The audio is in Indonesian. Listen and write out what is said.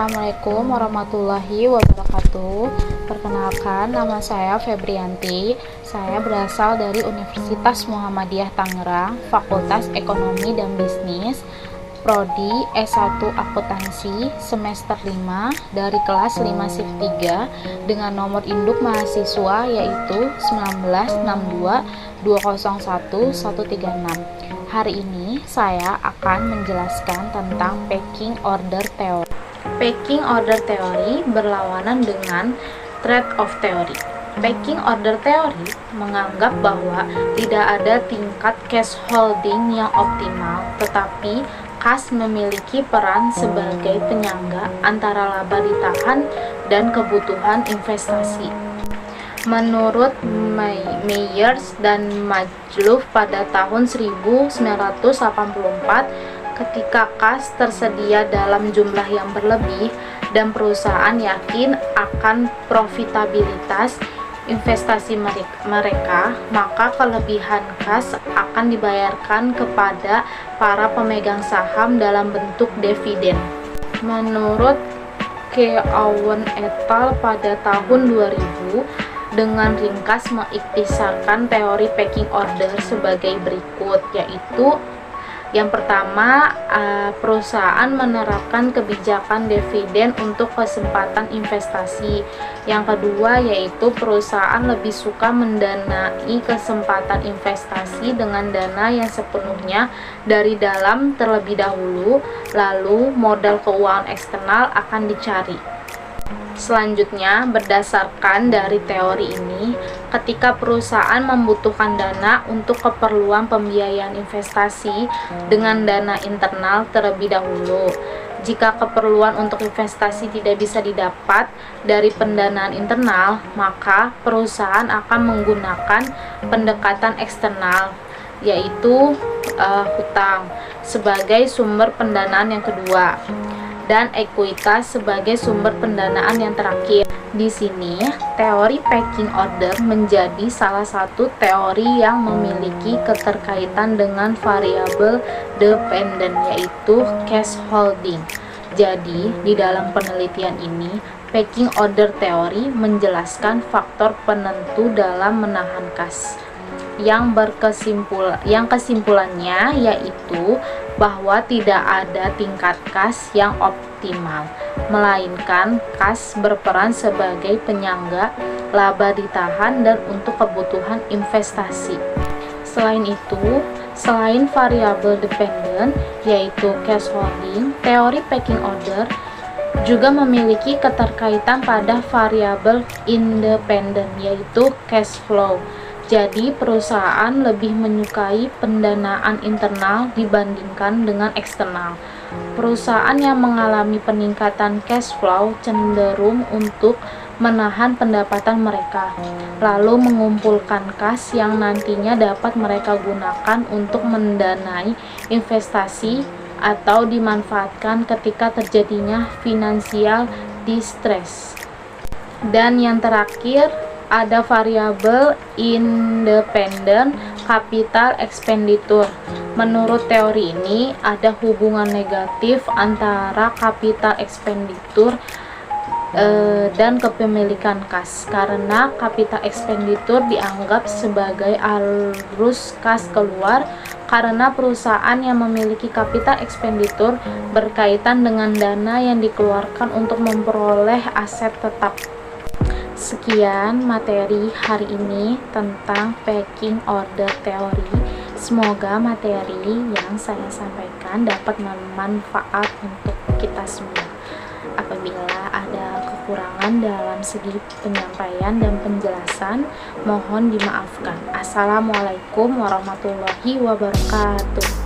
Assalamualaikum warahmatullahi wabarakatuh. Perkenalkan, nama saya Febrianti. Saya berasal dari Universitas Muhammadiyah Tangerang, Fakultas Ekonomi dan Bisnis, Prodi S1 Akuntansi, semester 5, dari kelas 5 Shift 3, dengan nomor induk mahasiswa yaitu 1962 201 136. Hari ini saya akan menjelaskan tentang packing order theory. Packing order theory berlawanan dengan trade-off theory. Packing order theory menganggap bahwa tidak ada tingkat cash holding yang optimal, tetapi kas memiliki peran sebagai penyangga antara laba ditahan dan kebutuhan investasi. Menurut Meyers dan Majluf pada tahun 1984, ketika kas tersedia dalam jumlah yang berlebih dan perusahaan yakin akan profitabilitas investasi mereka, maka kelebihan kas akan dibayarkan kepada para pemegang saham dalam bentuk dividen. Menurut K. Owen et al. Pada tahun 2000, dengan ringkas mengiktisarkan teori packing order sebagai berikut, yaitu yang pertama, perusahaan menerapkan kebijakan dividen untuk kesempatan investasi. Yang kedua, yaitu perusahaan lebih suka mendanai kesempatan investasi dengan dana yang sepenuhnya dari dalam terlebih dahulu, lalu modal keuangan eksternal akan dicari. Selanjutnya, berdasarkan dari teori ini, ketika perusahaan membutuhkan dana untuk keperluan pembiayaan investasi dengan dana internal terlebih dahulu. Jika keperluan untuk investasi tidak bisa didapat dari pendanaan internal, maka perusahaan akan menggunakan pendekatan eksternal, yaitu hutang, sebagai sumber pendanaan yang kedua, dan ekuitas sebagai sumber pendanaan yang terakhir. Di sini, teori packing order menjadi salah satu teori yang memiliki keterkaitan dengan variabel dependen, yaitu cash holding. Jadi, di dalam penelitian ini, packing order teori menjelaskan faktor penentu dalam menahan kas, yang kesimpulannya yaitu bahwa tidak ada tingkat kas yang optimal, melainkan kas berperan sebagai penyangga laba ditahan dan untuk kebutuhan investasi. Selain itu, selain variabel dependen yaitu cash holding, teori packing order juga memiliki keterkaitan pada variabel independen yaitu cash flow. Jadi, perusahaan lebih menyukai pendanaan internal dibandingkan dengan eksternal. Perusahaan yang mengalami peningkatan cash flow cenderung untuk menahan pendapatan mereka, lalu mengumpulkan kas yang nantinya dapat mereka gunakan untuk mendanai investasi atau dimanfaatkan ketika terjadinya financial distress. Dan yang terakhir, ada variabel independen capital expenditure. Menurut teori ini, ada hubungan negatif antara capital expenditure dan kepemilikan kas, karena capital expenditure dianggap sebagai arus kas keluar, karena perusahaan yang memiliki capital expenditure berkaitan dengan dana yang dikeluarkan untuk memperoleh aset tetap. Sekian materi hari ini tentang packing order theory. Semoga materi yang saya sampaikan dapat bermanfaat untuk kita semua. Apabila ada kekurangan dalam segi penyampaian dan penjelasan, mohon dimaafkan. Assalamualaikum warahmatullahi wabarakatuh.